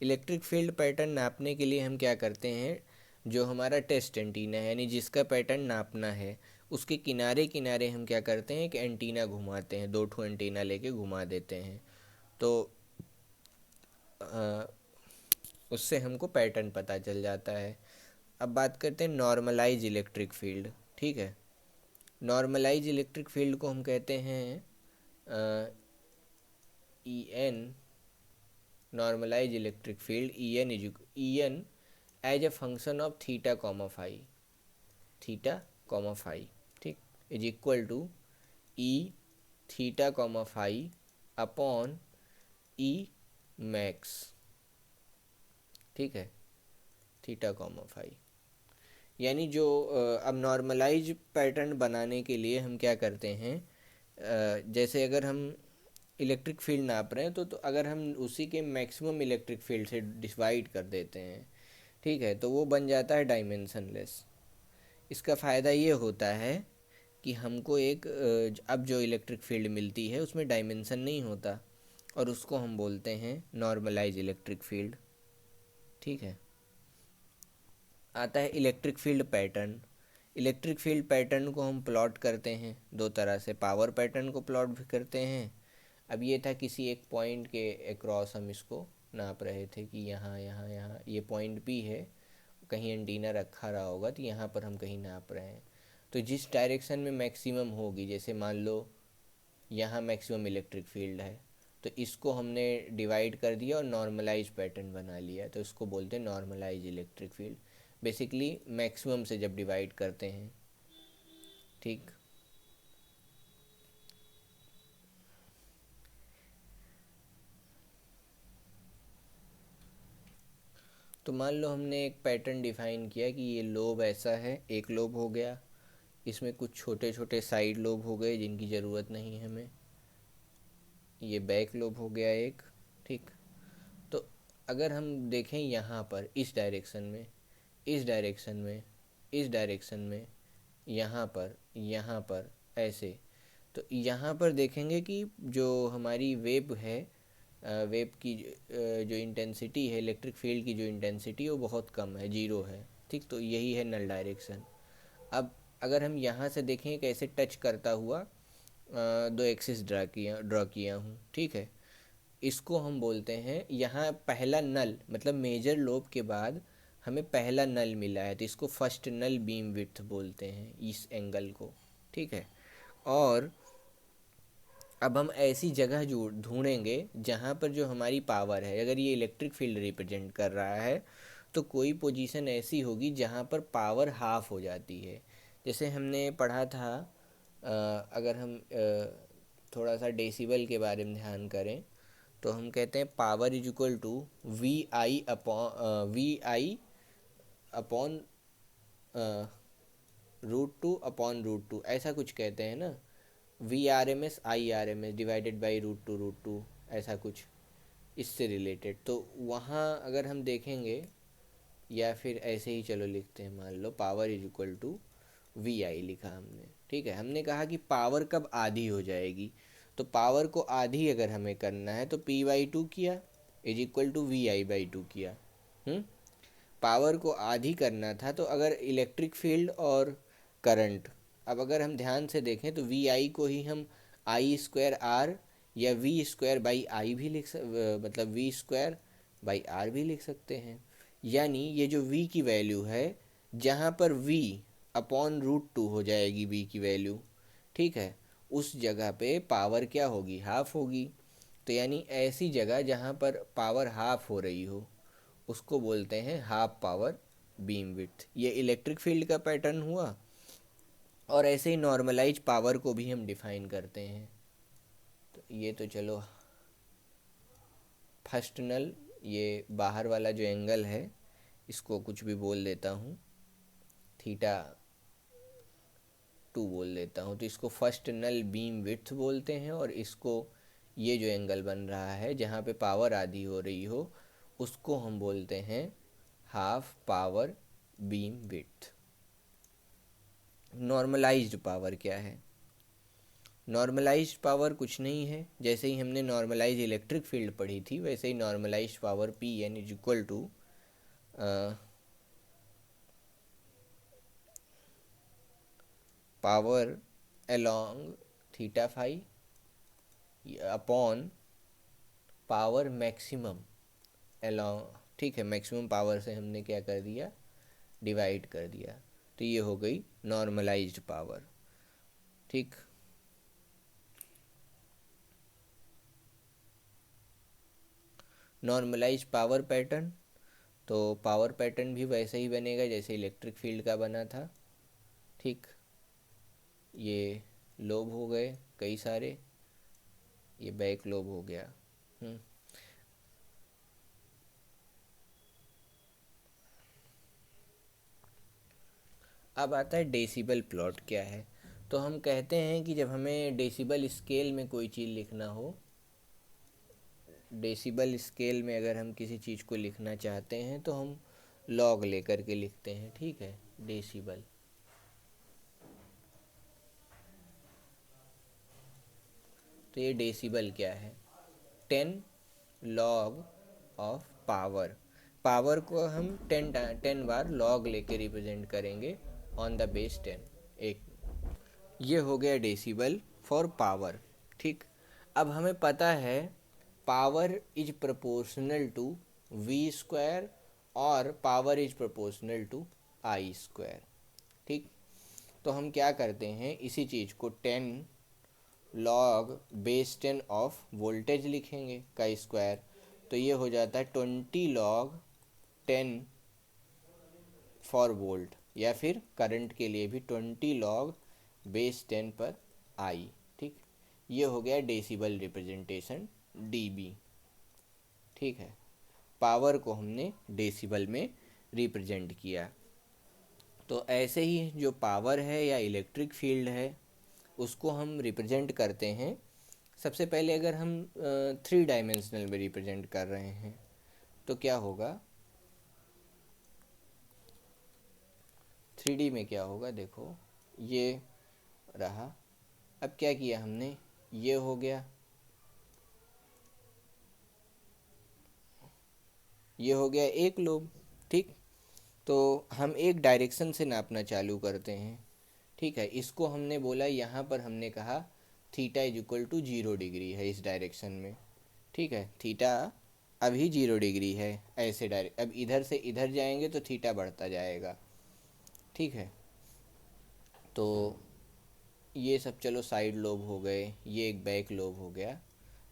Electric field pattern नापने के लिए हम क्या करते हैं, जो हमारा टेस्ट एंटीना है यानी जिसका पैटर्न नापना है, उसके किनारे किनारे हम क्या करते हैं कि एंटीना घुमाते हैं, दो ठो एंटीना लेके घुमा देते हैं। तो अ, उससे हमको पैटर्न पता चल जाता है। अब बात करते हैं नॉर्मलाइज इलेक्ट्रिक फील्ड। ठीक है, नॉर्मलाइज इलेक्ट्रिक फील्ड को हम कहते हैं E N, normalise electric field E N as a function of theta comma phi, theta comma phi, ठीक, is equal to E theta comma phi upon E max. ठीक है, theta comma phi यानी जो अब नॉर्मलाइज पैटर्न बनाने के लिए हम क्या करते हैं, जैसे अगर हम इलेक्ट्रिक फील्ड नाप रहे हैं तो अगर हम उसी के मैक्सिमम इलेक्ट्रिक फील्ड से डिवाइड कर देते हैं, ठीक है, तो वो बन जाता है डायमेंशनलेस। इसका फ़ायदा ये होता है कि हमको एक अब जो इलेक्ट्रिक फील्ड मिलती है उसमें डायमेंशन नहीं होता, और उसको हम बोलते हैं नॉर्मलाइज इलेक्ट्रिक फील्ड। ठीक है, आता है electric field pattern. Electric field pattern को हम प्लॉट करते हैं दो तरह से, पावर पैटर्न को प्लॉट भी करते हैं। अब ये था किसी एक पॉइंट के अक्रॉस हम इसको नाप रहे थे कि यहाँ यहाँ यहाँ ये पॉइंट भी है, कहीं एंटीना रखा रहा होगा तो यहाँ पर हम कहीं नाप रहे हैं। तो जिस डायरेक्शन में मैक्सिमम होगी, जैसे मान लो यहाँ मैक्सिमम इलेक्ट्रिक फील्ड है, तो इसको हमने डिवाइड कर दिया और नॉर्मलाइज पैटर्न बना लिया, तो इसको बोलते हैं normalise electric field. Basically maximum से जब डिवाइड करते हैं। ठीक, तो मान लो हमने एक पैटर्न डिफाइन किया कि ये लोब ऐसा है, एक लोब हो गया, इसमें कुछ छोटे छोटे साइड लोब हो गए जिनकी ज़रूरत नहीं है हमें, ये बैक लोब हो गया एक। ठीक, तो अगर हम देखें यहाँ पर इस डायरेक्शन में, इस डायरेक्शन में, इस डायरेक्शन में, यहाँ पर ऐसे, तो यहाँ पर देखेंगे कि जो हमारी वेव है, वेव की जो इंटेंसिटी है, इलेक्ट्रिक फील्ड की जो इंटेंसिटी है वो बहुत कम है, जीरो है। ठीक, तो यही है नल डायरेक्शन। अब अगर हम यहाँ से देखें कैसे टच करता हुआ दो एक्सिस ड्रा किया हूँ, ठीक है, इसको हम बोलते हैं, यहाँ पहला नल मतलब मेजर लोब के बाद हमें पहला नल मिला है, तो इसको फर्स्ट नल बीम विड्थ बोलते हैं इस एंगल को। ठीक है, और अब हम ऐसी जगह ढूंढेंगे जहाँ पर जो हमारी पावर है, अगर ये इलेक्ट्रिक फील्ड रिप्रेजेंट कर रहा है तो कोई पोजीशन ऐसी होगी जहाँ पर पावर हाफ हो जाती है। जैसे हमने पढ़ा था, अगर हम थोड़ा सा डेसिबल के बारे में ध्यान करें तो हम कहते हैं power is equal to V I upon √2 ऐसा कुछ कहते हैं ना, VRMS/IRMS डिवाइडेड बाई √2 ऐसा कुछ इससे रिलेटेड। तो वहाँ अगर हम देखेंगे, या फिर ऐसे ही चलो लिखते हैं, मान लो power is equal to VI लिखा हमने। ठीक है, हमने कहा कि पावर कब आधी हो जाएगी, तो पावर को आधी अगर हमें करना है तो P/2 किया इज इक्वल टू VI/2 किया। पावर को आधी करना था तो अगर इलेक्ट्रिक फील्ड और करंट, अब अगर हम ध्यान से देखें तो VI को ही हम I²R या V²/I भी मतलब V²/R भी लिख सकते हैं। यानी ये जो V की वैल्यू है, जहाँ पर V अपॉन √2 हो जाएगी V की वैल्यू, ठीक है, उस जगह पे पावर क्या होगी, हाफ होगी। तो यानी ऐसी जगह जहाँ पर पावर हाफ हो रही हो उसको बोलते हैं हाफ पावर बीम विड्थ। ये इलेक्ट्रिक फील्ड का पैटर्न हुआ, और ऐसे ही नॉर्मलाइज पावर को भी हम डिफाइन करते हैं। तो ये तो चलो फर्स्ट नल, ये बाहर वाला जो एंगल है इसको कुछ भी बोल देता हूँ, θ2 बोल देता हूँ, तो इसको फर्स्ट नल बीम विड्थ बोलते हैं। और इसको, ये जो एंगल बन रहा है जहाँ पे पावर आधी हो रही हो, उसको हम बोलते हैं half power beam width. Normalised power क्या है, नॉर्मलाइज्ड पावर कुछ नहीं है, जैसे ही हमने नॉर्मलाइज इलेक्ट्रिक फील्ड पढ़ी थी वैसे ही normalised power P N is equal to power along theta phi upon power maximum along, ठीक है, मैक्सिमम पावर से हमने क्या कर दिया, डिवाइड कर दिया, तो ये हो गई नॉर्मलाइज्ड पावर। ठीक, नॉर्मलाइज पावर पैटर्न, तो पावर पैटर्न भी वैसे ही बनेगा जैसे इलेक्ट्रिक फील्ड का बना था। ठीक, ये लोब हो गए कई सारे, ये बैक लोब हो गया। अब आता है डेसिबल प्लॉट क्या है। तो हम कहते हैं कि जब हमें डेसिबल स्केल में कोई चीज़ लिखना हो, डेसिबल स्केल में अगर हम किसी चीज़ को लिखना चाहते हैं तो हम लॉग लेकर के लिखते हैं। ठीक है, डेसिबल, तो ये डेसिबल क्या है, 10 लॉग ऑफ पावर, पावर को हम 10 बार लॉग लेके रिप्रेजेंट करेंगे ऑन द बेस 10। एक ये हो गया डेसिबल फॉर पावर। ठीक, अब हमें पता है power is proportional to V square और power is proportional to I square. ठीक, तो हम क्या करते हैं, इसी चीज़ को 10 लॉग बेस 10 ऑफ वोल्टेज लिखेंगे का स्क्वायर, तो ये हो जाता है 20 लॉग 10 फॉर वोल्ट, या फिर करंट के लिए भी 20 लॉग बेस 10 पर आई। ठीक, ये हो गया डेसिबल रिप्रेजेंटेशन डीबी। ठीक है, पावर को हमने डेसिबल में रिप्रेजेंट किया। तो ऐसे ही जो पावर है या इलेक्ट्रिक फील्ड है उसको हम रिप्रेजेंट करते हैं। सबसे पहले अगर हम 3 डायमेंशनल में रिप्रेजेंट कर रहे हैं तो क्या होगा, 3D में क्या होगा, देखो ये रहा। अब क्या किया हमने, ये हो गया, ये हो गया एक लोब। ठीक, तो हम एक डायरेक्शन से नापना चालू करते हैं। ठीक है, इसको हमने बोला, यहाँ पर हमने कहा theta is equal to 0 degree है इस डायरेक्शन में। ठीक है, थीटा अभी 0 डिग्री है, ऐसे डायरेक्ट, अब इधर से इधर जाएंगे तो थीटा बढ़ता जाएगा। ठीक है, तो ये सब चलो साइड लोब हो गए, ये एक बैक लोब हो गया।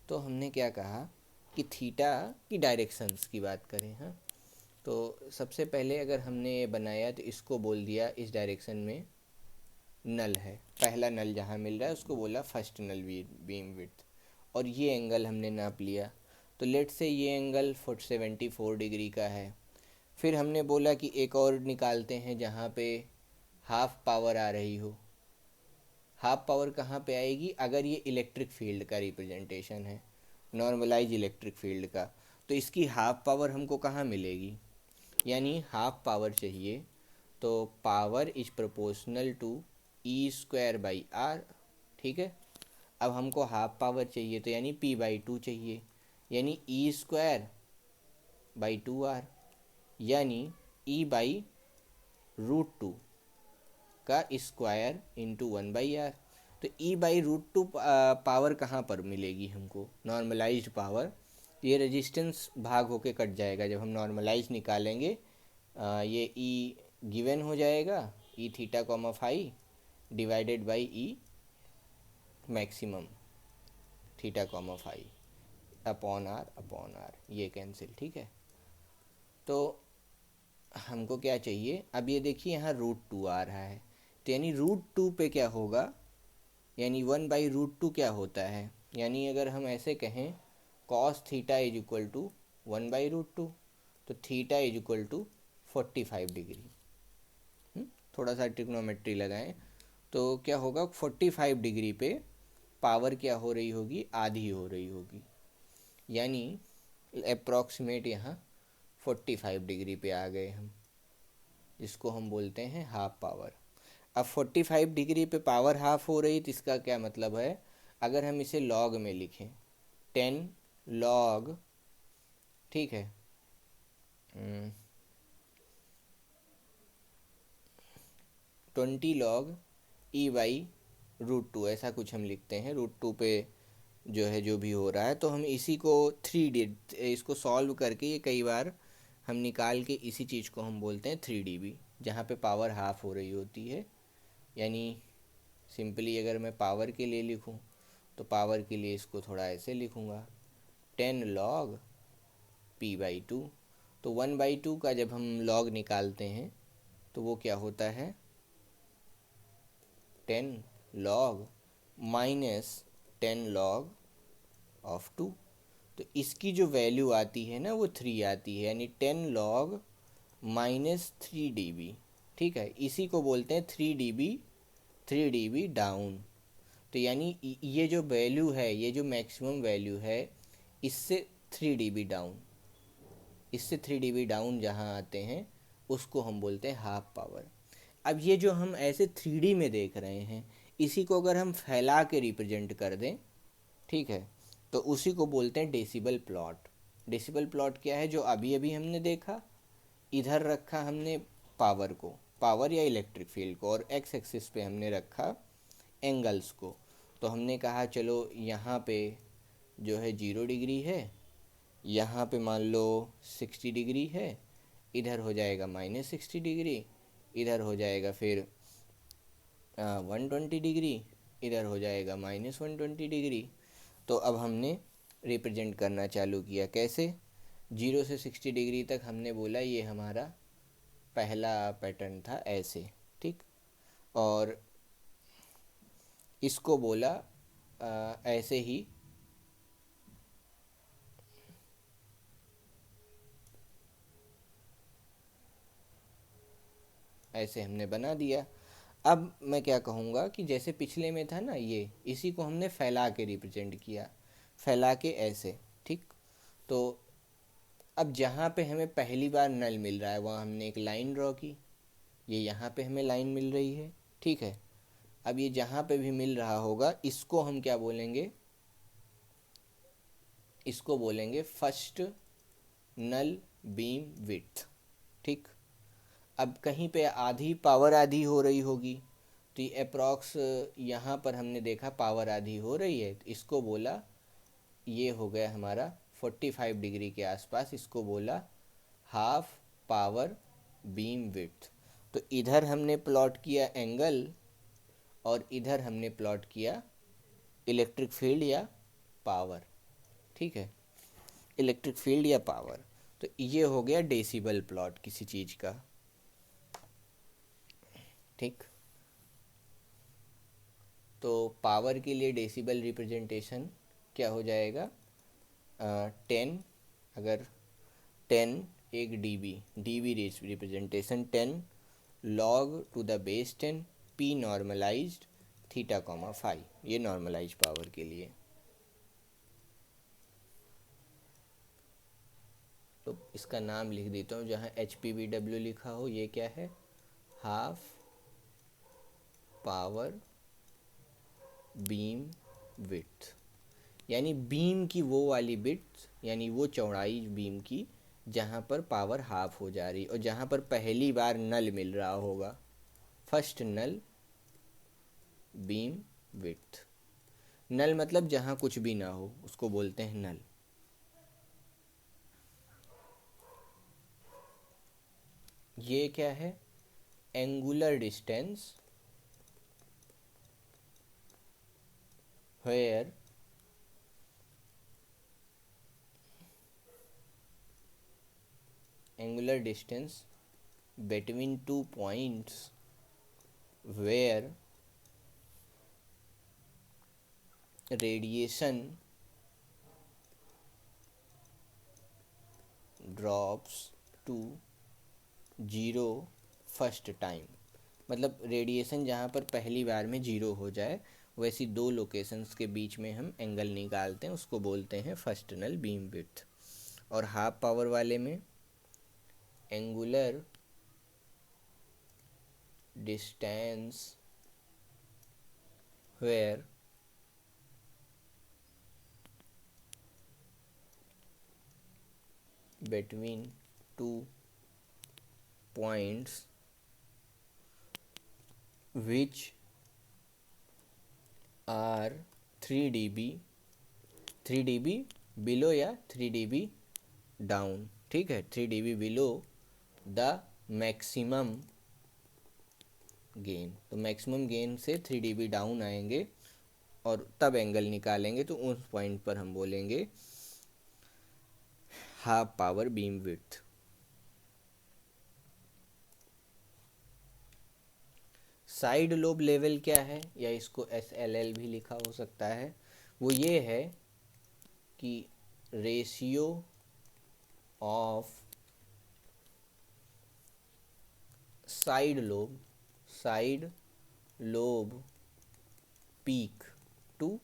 तो हमने क्या कहा कि थीटा की डायरेक्शंस की बात करें। हाँ, तो सबसे पहले अगर हमने ये बनाया तो इसको बोल दिया इस डायरेक्शन में नल है, पहला नल जहाँ मिल रहा है उसको बोला फर्स्ट नल बीम विड्थ, और ये एंगल हमने नाप लिया। तो लेट से ये एंगल 74 डिग्री का है। फिर हमने बोला कि एक और निकालते हैं जहाँ पे हाफ पावर आ रही हो। हाफ पावर कहाँ पे आएगी, अगर ये इलेक्ट्रिक फील्ड का रिप्रेजेंटेशन है, नॉर्मलाइज इलेक्ट्रिक फील्ड का, तो इसकी हाफ पावर हमको कहाँ मिलेगी, यानी हाफ पावर चाहिए तो power is proportional to E square by R. ठीक है, अब हमको हाफ पावर चाहिए तो यानी p/2 चाहिए, यानी ई स्क्वायर बाई 2r, यानी e/√2 का स्क्वायर इंटू 1/r। तो e/√2 पावर कहाँ पर मिलेगी हमको, नॉर्मलाइज्ड पावर, ये रेजिस्टेंस भाग होके कट जाएगा जब हम नॉर्मलाइज निकालेंगे। ये e गिवन हो जाएगा, E theta comma phi divided by E maximum theta comma phi upon R, ये कैंसिल। ठीक है, तो हमको क्या चाहिए, अब ये देखिए यहाँ √2 आ रहा है, तो यानी √2 पे क्या होगा, यानी 1/√2 क्या होता है, यानी अगर हम ऐसे कहें cos theta is equal to 1/√2, तो theta is equal to 45 degree. थोड़ा सा ट्रिग्नोमेट्री लगाएं तो क्या होगा, 45 डिग्री पे पावर क्या हो रही होगी, आधी हो रही होगी, यानी अप्रॉक्सीमेट यहाँ 45 डिग्री पे आ गए हम, जिसको हम बोलते हैं हाफ पावर। अब 45 डिग्री पे पावर हाफ हो रही तो इसका क्या मतलब है, अगर हम इसे लॉग में लिखें 10 लॉग, ठीक है, 20 लॉग e/√2, ऐसा कुछ हम लिखते हैं, √2 पे जो है जो भी हो रहा है। तो हम इसी को 3D, इसको सॉल्व करके ये कई बार हम निकाल के इसी चीज़ को हम बोलते हैं 3dB, जहाँ पे पावर हाफ हो रही होती है। यानी सिंपली अगर मैं पावर के लिए लिखूं तो पावर के लिए इसको थोड़ा ऐसे लिखूंगा 10 लॉग p/2। तो 1/2 का जब हम लॉग निकालते हैं तो वो क्या होता है 10 लॉग माइनस 10 लॉग ऑफ 2। तो इसकी जो वैल्यू आती है ना वो 3 आती है, यानी 10 लॉग माइनस 3 dB। ठीक है, इसी को बोलते हैं 3 dB, 3 dB डाउन। तो यानी ये जो वैल्यू है, ये जो मैक्सिमम वैल्यू है, इससे 3 dB डाउन, इससे 3 dB डाउन जहाँ आते हैं उसको हम बोलते हैं हाफ पावर। अब ये जो हम ऐसे 3D में देख रहे हैं, इसी को अगर हम फैला के रिप्रेजेंट कर दें, ठीक है, तो उसी को बोलते हैं डेसिबल प्लॉट। डेसिबल प्लॉट क्या है, जो अभी अभी हमने देखा, इधर रखा हमने पावर को, पावर या इलेक्ट्रिक फील्ड को, और एक्स एक्सिस पे हमने रखा एंगल्स को। तो हमने कहा चलो यहाँ पे जो है 0 डिग्री है, यहाँ पे मान लो 60 डिग्री है, इधर हो जाएगा -60 डिग्री, इधर हो जाएगा फिर 120 डिग्री, इधर हो जाएगा -120 डिग्री। तो अब हमने रिप्रेजेंट करना चालू किया, कैसे, 0 से 60 डिग्री तक हमने बोला ये हमारा पहला पैटर्न था ऐसे, ठीक। और इसको बोला ऐसे ही ऐसे हमने बना दिया। अब मैं क्या कहूँगा कि जैसे पिछले में था ना, ये इसी को हमने फैला के रिप्रेजेंट किया, फैला के ऐसे, ठीक। तो अब जहाँ पे हमें पहली बार नल मिल रहा है वहाँ हमने एक लाइन ड्रॉ की, ये यहाँ पे हमें लाइन मिल रही है, ठीक है। अब ये जहाँ पे भी मिल रहा होगा इसको हम क्या बोलेंगे, इसको बोलेंगे फर्स्ट नल बीम विड्थ, ठीक। अब कहीं पे आधी पावर आधी हो रही होगी, तो ये अप्रॉक्स यहाँ पर हमने देखा पावर आधी हो रही है, तो इसको बोला, ये हो गया हमारा 45 डिग्री के आसपास, इसको बोला हाफ पावर बीम विड्थ। तो इधर हमने प्लॉट किया एंगल और इधर हमने प्लॉट किया इलेक्ट्रिक फील्ड या पावर, ठीक है, इलेक्ट्रिक फील्ड या पावर। तो ये हो गया डेसिबल प्लॉट किसी चीज़ का, ठीक। तो पावर के लिए डेसिबल रिप्रेजेंटेशन क्या हो जाएगा, 10, अगर 10 एक dB representation 10 log to the base 10 P normalised θ, ये नॉर्मलाइज पावर के लिए। तो इसका नाम लिख देता हूँ, जहाँ HPBW लिखा हो, ये क्या है, हाफ पावर बीम विड्थ, यानी बीम की वो वाली विड्थ, यानी वो चौड़ाई बीम की जहाँ पर पावर हाफ हो जा रही, और जहाँ पर पहली बार नल मिल रहा होगा, फर्स्ट नल बीम विड्थ। नल मतलब जहाँ कुछ भी ना हो उसको बोलते हैं नल। ये क्या है, angular distance where angular distance between two points where radiation drops to zero first time, मतलब रेडिएशन जहाँ पर पहली बार में जीरो हो जाए, वैसी दो लोकेशंस के बीच में हम एंगल निकालते हैं, उसको बोलते हैं फर्स्ट नल बीम विड्थ। और हाफ पावर वाले में angular distance where between two points which are 3 dB below या 3 dB डाउन, ठीक है, 3 dB below the maximum gain. तो मैक्सिमम गेन से 3 dB डाउन आएंगे और तब एंगल निकालेंगे, तो उस पॉइंट पर हम बोलेंगे half power beam width. Side lobe level क्या है, या इसको SLL भी लिखा हो सकता है, वो ये है कि ratio of side lobe peak to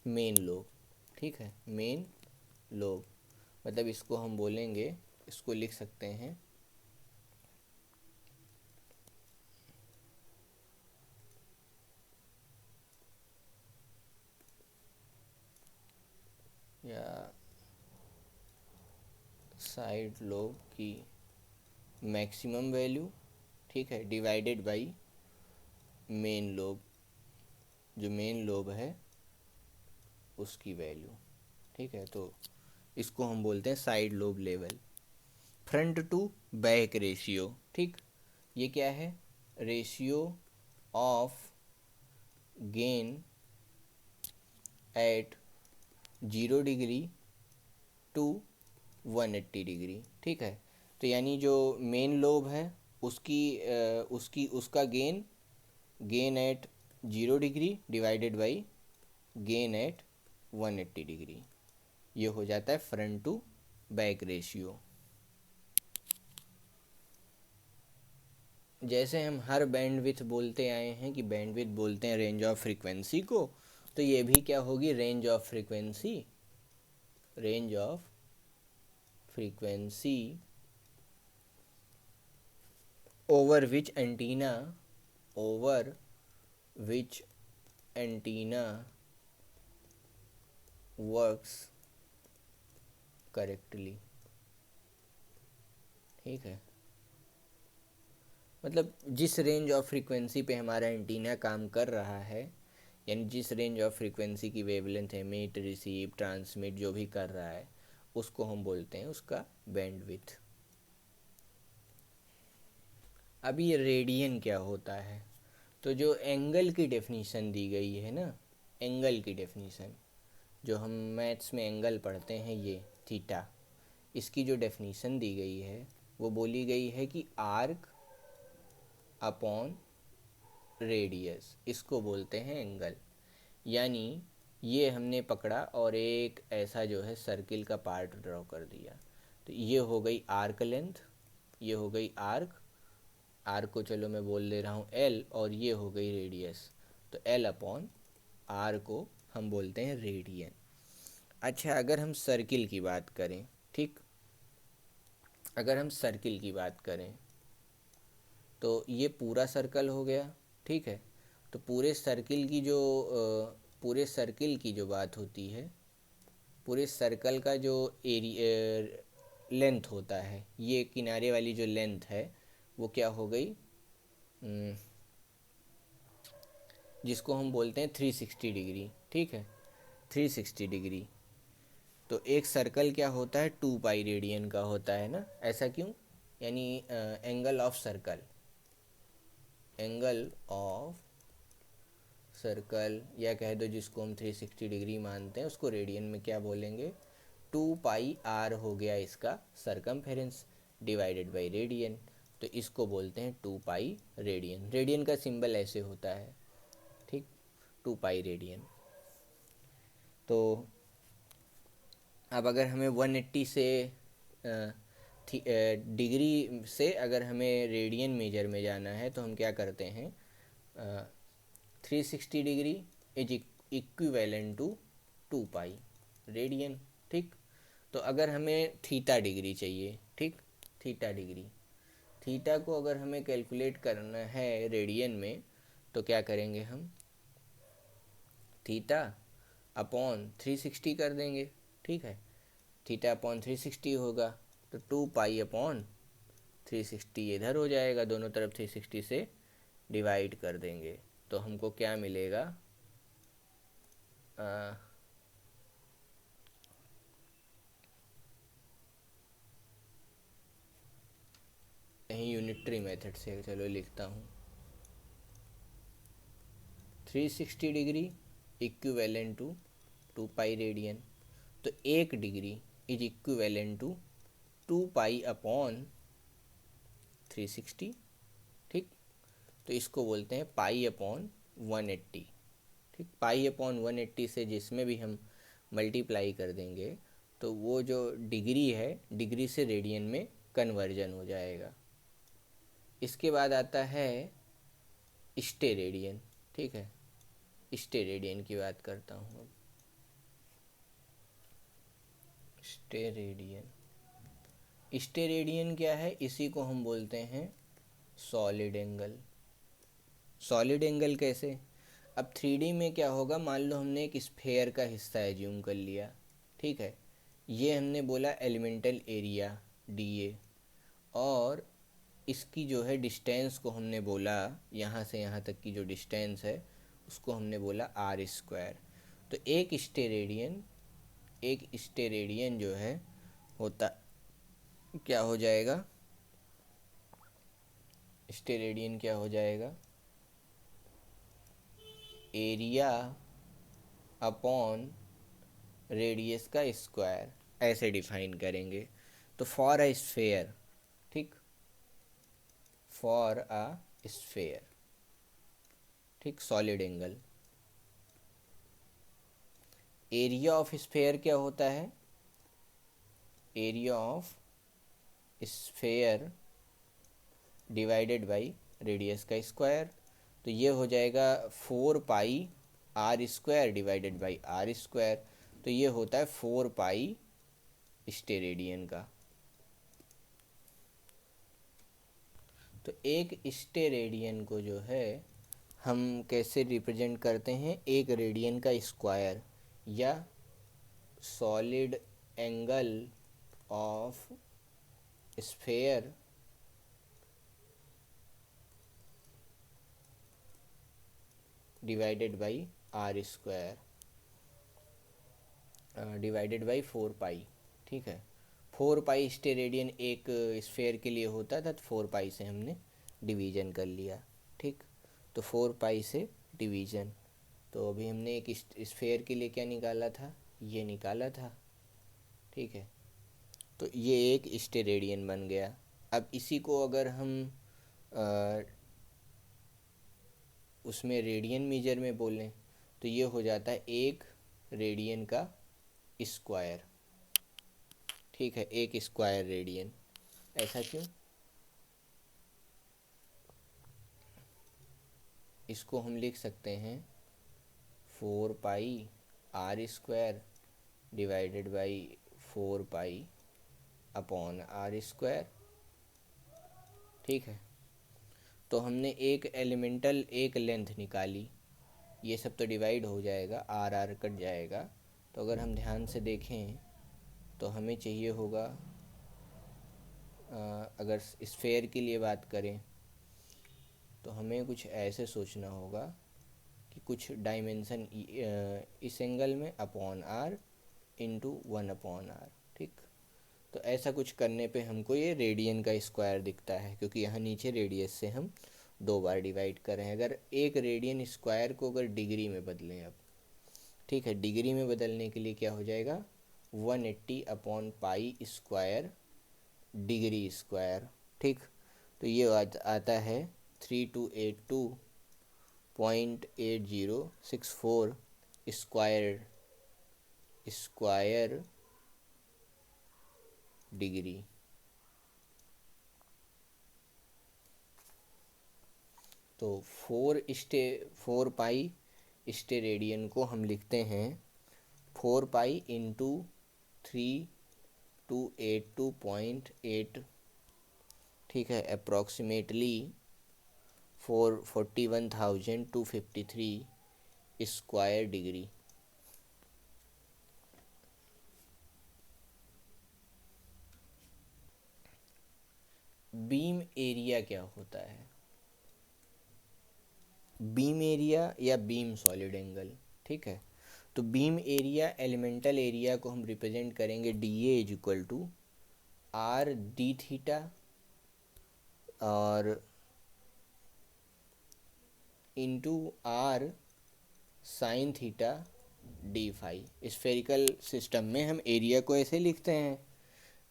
main lobe, ठीक है, मेन लोब, मतलब इसको हम बोलेंगे, इसको लिख सकते हैं या साइड लोब की मैक्सिमम वैल्यू, ठीक है, डिवाइडेड बाई मेन लोब, जो मेन लोब है उसकी वैल्यू, ठीक है। तो इसको हम बोलते हैं side lobe level. Front to back ratio, ठीक, ये क्या है, ratio of gain at 0 degree to 180 degree, ठीक है। तो यानी जो मेन लोब है उसका gain at 0 degree divided by gain at 180 degree, ये हो जाता है फ्रंट टू बैक रेशियो। जैसे हम हर बैंडविड्थ बोलते आए हैं कि बैंडविड्थ बोलते हैं रेंज ऑफ फ्रीक्वेंसी को, तो ये भी क्या होगी, range of frequency over which antenna works correctly, ठीक है। मतलब जिस रेंज ऑफ फ्रीक्वेंसी पे हमारा एंटीना काम कर रहा है, यानी जिस रेंज ऑफ फ्रीक्वेंसी की वेवलेंथ एमिट रिसीव ट्रांसमिट जो भी कर रहा है, उसको हम बोलते हैं उसका बैंडविड्थ। अब ये रेडियन क्या होता है, तो जो एंगल की डेफिनीशन दी गई है ना, एंगल की डेफिनीशन जो हम मैथ्स में एंगल पढ़ते हैं, ये थीटा, इसकी जो डेफिनीशन दी गई है वो बोली गई है कि आर्क अपॉन रेडियस, इसको बोलते हैं एंगल। यानी ये हमने पकड़ा और एक ऐसा जो है सर्किल का पार्ट ड्रॉ कर दिया, तो ये हो गई आर्क लेंथ, ये हो गई आर्क को चलो मैं बोल दे रहा हूँ L, और ये हो गई रेडियस, तो L अपॉन R को हम बोलते हैं रेडियन। अच्छा, अगर हम सर्किल की बात करें, ठीक, अगर हम सर्किल की बात करें तो ये पूरा सर्कल हो गया, ठीक है। तो पूरे सर्किल की जो बात होती है, पूरे सर्कल का जो एरिया लेंथ होता है, ये किनारे वाली जो लेंथ है वो क्या हो गई, जिसको हम बोलते हैं 360 डिग्री, ठीक है, 360 डिग्री। तो एक सर्कल क्या होता है, 2 पाई रेडियन का होता है ना, ऐसा क्यों, यानी एंगल ऑफ सर्कल या कह दो जिसको हम 360 डिग्री मानते हैं, उसको रेडियन में क्या बोलेंगे, 2 पाई आर हो गया इसका सरकमफेरेंस डिवाइडेड बाई रेडियन, तो इसको बोलते हैं 2 पाई रेडियन। रेडियन का सिंबल ऐसे होता है, ठीक, 2 पाई रेडियन। तो अब अगर हमें 180 से डिग्री से अगर हमें रेडियन मेजर में जाना है, तो हम क्या करते हैं, 360 degree is equivalent to 2 pi radian, ठीक। तो अगर हमें थीटा डिग्री चाहिए, ठीक, थीटा को अगर हमें कैलकुलेट करना है रेडियन में, तो क्या करेंगे हम, थीटा अपॉन 360 कर देंगे, ठीक है। थीटा अपॉन 360 होगा, तो 2 पाई अपॉन 360 इधर हो जाएगा, दोनों तरफ 360 से डिवाइड कर देंगे तो हमको क्या मिलेगा, यहीं यूनिटरी मेथड से चलो लिखता हूँ, 360 degree equivalent to 2 pi radian, तो 1 degree is equivalent to 2 pi upon 360। ठीक, तो इसको बोलते हैं पाई अपॉन 180। ठीक, पाई अपॉन 180 से जिसमें भी हम मल्टीप्लाई कर देंगे तो वो जो डिग्री है, डिग्री से रेडियन में कन्वर्जन हो जाएगा। इसके बाद आता है स्टेरेडियन। ठीक है, स्टेरेडियन की बात करता हूँ अब। स्टेरेडियन, स्टेरेडियन क्या है, इसी को हम बोलते हैं सॉलिड एंगल। सॉलिड एंगल कैसे, अब 3D में क्या होगा, मान लो हमने एक स्फेयर का हिस्सा एज्यूम कर लिया। ठीक है, ये हमने बोला एलिमेंटल एरिया dA, और इसकी जो है डिस्टेंस को हमने बोला, यहाँ से यहाँ तक की जो डिस्टेंस है उसको हमने बोला r²। तो एक स्टेरेडियन जो है होता क्या हो जाएगा, स्टेरेडियन क्या हो जाएगा, एरिया अपॉन रेडियस का स्क्वायर, ऐसे डिफाइन करेंगे। तो फॉर अ स्फेयर, ठीक, फॉर अ स्फेयर, ठीक, solid angle, area of sphere क्या होता है, area of sphere divided by radius का स्क्वायर, तो ये हो जाएगा 4 पाई r² डिवाइडेड बाई r², तो ये होता है 4 पाई स्टेरेडियन का। तो एक स्टेरेडियन को जो है हम कैसे रिप्रेजेंट करते हैं, एक रेडियन का स्क्वायर, या solid angle of sphere divided by r² divided by 4 पाई। ठीक है, 4 पाई स्टेरेडियन एक स्फेयर के लिए होता था, तो 4 पाई से हमने डिवीज़न कर लिया। ठीक, तो 4 पाई से डिवीज़न, तो अभी हमने एक स्फेयर के लिए क्या निकाला था, ये निकाला था। ठीक है, तो ये एक स्टेरेडियन बन गया। अब इसी को अगर हम उसमें रेडियन मीजर में बोलें तो ये हो जाता है 1 रेडियन का स्क्वायर। ठीक है, 1 स्क्वायर रेडियन। ऐसा क्यों, इसको हम लिख सकते हैं 4 पाई r² divided by 4 pi upon r²। ठीक है, तो हमने एक एलिमेंटल एक लेंथ निकाली, ये सब तो डिवाइड हो जाएगा, आर आर कट जाएगा। तो अगर हम ध्यान से देखें तो हमें चाहिए होगा, अगर स्फेयर के लिए बात करें तो हमें कुछ ऐसे सोचना होगा कि कुछ डायमेंशन इस एंगल में अपॉन r इंटू 1/r। ठीक, तो ऐसा कुछ करने पे हमको ये रेडियन का स्क्वायर दिखता है, क्योंकि यहाँ नीचे रेडियस से हम 2 बार डिवाइड कर रहे हैं। अगर एक रेडियन स्क्वायर को अगर डिग्री में बदलें अब, ठीक है, डिग्री में बदलने के लिए क्या हो जाएगा, 180/पाई² डिग्री स्क्वायर। ठीक, तो ये आता है 3282.8064 स्क्वायर डिग्री। तो 4 पाई स्टेरेडियन को हम लिखते हैं 4 पाई इंटू 3282.8। ठीक है, approximately 441,253 square degree. Beam area क्या होता है? बीम एरिया या बीम सॉलिड एंगल, ठीक है। तो बीम एरिया, एलिमेंटल एरिया को हम रिप्रेजेंट करेंगे D A is equal to R D theta और into R sine theta D phi. Spherical system में हम एरिया को ऐसे लिखते हैं,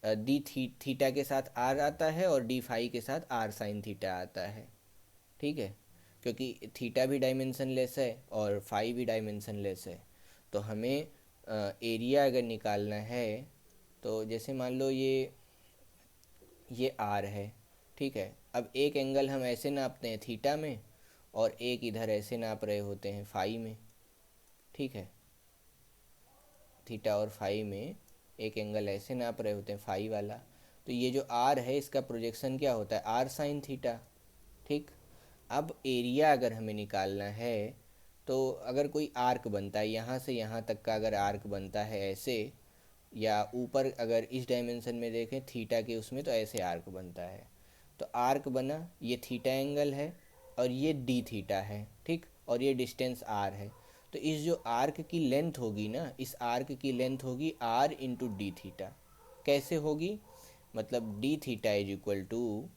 डी थीटा के साथ आर आता है और डी फाई के साथ आर साइन थीटा आता है, ठीक है। क्योंकि थीटा भी डायमेंशन लेस है और फाई भी डायमेंशन लेस है। तो हमें एरिया अगर निकालना है तो जैसे मान लो ये आर है, ठीक है। अब एक एंगल हम ऐसे नापते हैं थीटा में और एक इधर ऐसे नाप रहे होते हैं फाई में, ठीक है। थीटा और फाई में एक एंगल ऐसे नाप रहे होते हैं फाई वाला। तो ये जो आर है इसका प्रोजेक्शन क्या होता है? आर साइन थीटा, ठीक। अब एरिया अगर हमें निकालना है तो अगर कोई आर्क बनता है यहाँ से यहाँ तक का, अगर आर्क बनता है ऐसे, या ऊपर अगर इस डायमेंशन में देखें थीटा के उसमें, तो ऐसे आर्क बनता है। तो आर्क बना, ये थीटा एंगल है और ये डी थीटा है, ठीक। और ये डिस्टेंस आर है। तो इस जो आर्क की लेंथ होगी ना, इस आर्क की लेंथ होगी आर इंटू डी थीटा। कैसे होगी? मतलब D theta is equal to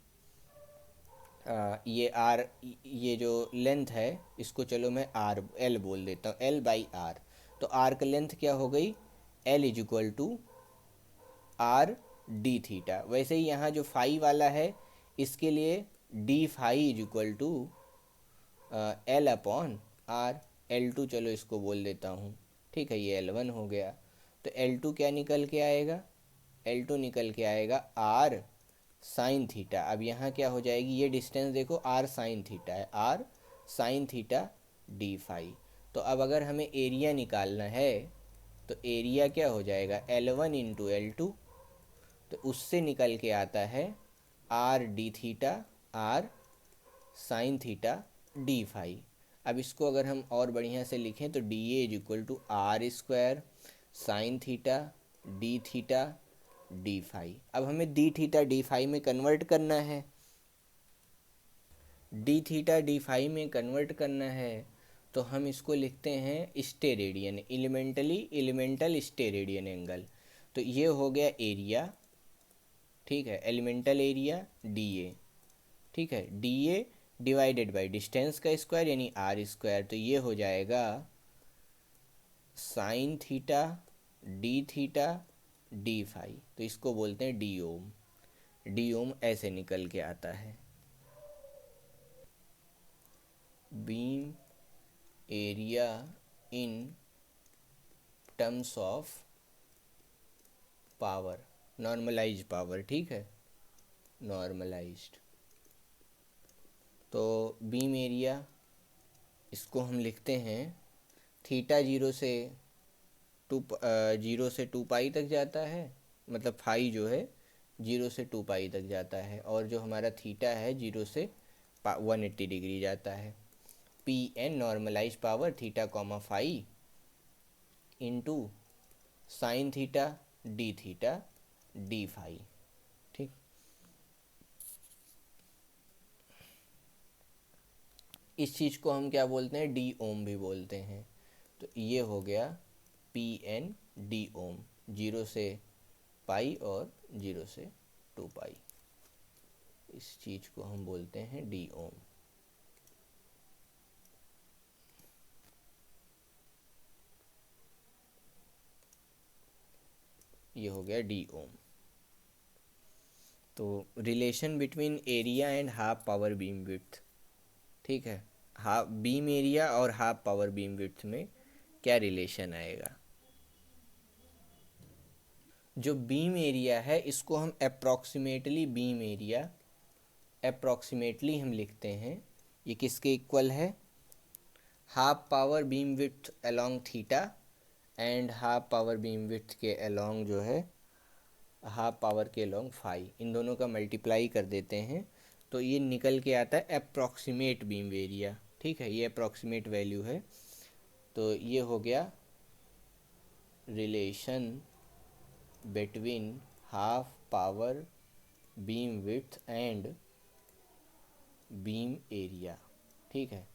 ये आर, ये जो लेंथ है इसको चलो मैं आर एल बोल देता हूँ, एल बाई आर। तो आर्क लेंथ क्या हो गई? L is equal to R D theta. वैसे ही यहाँ जो फाई वाला है इसके लिए D phi is equal to L upon R. L two चलो इसको बोल देता हूँ, ठीक है। ये एल वन हो गया। तो एल टू क्या निकल के आएगा? एल टू निकल के आएगा आर साइन थीटा। अब यहाँ क्या हो जाएगी? ये डिस्टेंस देखो आर साइन थीटा है, R sine theta D phi. तो अब अगर हमें एरिया निकालना है तो एरिया क्या हो जाएगा? L one into L two. तो उससे निकल के आता है R D theta, R sine theta D phi. अब इसको अगर हम और बढ़िया से लिखें तो D A is equal to R square sine theta D theta D phi. अब हमें डी थीटा डी फाई में कन्वर्ट करना है, डी थीटा डी फाई में कन्वर्ट करना है तो हम इसको लिखते हैं स्टेरेडियन, एलिमेंटल स्टेरेडियन एंगल। तो ये हो गया एरिया, ठीक है। एलिमेंटल एरिया डी ए, ठीक है। D A divided by distance का स्क्वायर यानी आर स्क्वायर। तो ये हो जाएगा sine theta D theta D phi. तो इसको बोलते हैं डी ओम। डी ओम ऐसे निकल के आता है। Beam area in terms of power, normalise power, ठीक है, नॉर्मलाइज्ड। तो बीम एरिया इसको हम लिखते हैं थीटा जीरो से टू पाई तक जाता है, मतलब फाई जो है जीरो से टू पाई तक जाता है, और जो हमारा थीटा है जीरो से 180 डिग्री जाता है। P N normalise power theta comma phi into sine theta D phi, ठीक। इस चीज़ को हम क्या बोलते हैं? डी ओम भी बोलते हैं। तो ये हो गया पी एन डी ओम, जीरो से पाई और जीरो से टू पाई। इस चीज़ को हम बोलते हैं डी ओम। ये हो गया डी ओम। तो relation between area and half power beam width, ठीक है। हाफ बीम एरिया और हाफ पावर बीम विड्थ में क्या रिलेशन आएगा? जो बीम एरिया है इसको हम अप्रॉक्सीमेटली बीम एरिया, अप्रॉक्सीमेटली हम लिखते हैं, ये किसके इक्वल है? Half power beam width along theta and half power beam width के अलोंग जो है हाफ पावर के अलोंग फाई। इन दोनों का मल्टीप्लाई कर देते हैं तो ये निकल के आता है अप्रॉक्सीमेट बीम एरिया, ठीक है। ये अप्रॉक्सीमेट वैल्यू है। तो ये हो गया relation between half power beam width and beam area, ठीक है।